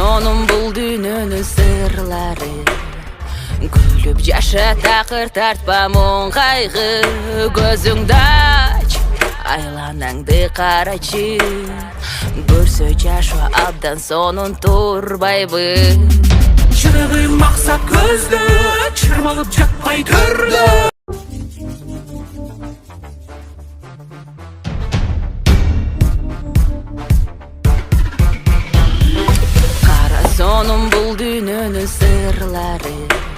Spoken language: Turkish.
sonum bul dünyanın sırları. Gülüp yaşa takır tartpa mon kaygı. Gözüngde aç aylanandı karaçı. Görse yaşa abdan sonun turbaybı. Şırığı maksat gözlü, çırmalıp çakpay körlü. Kara sonum bul dünyanın sırları.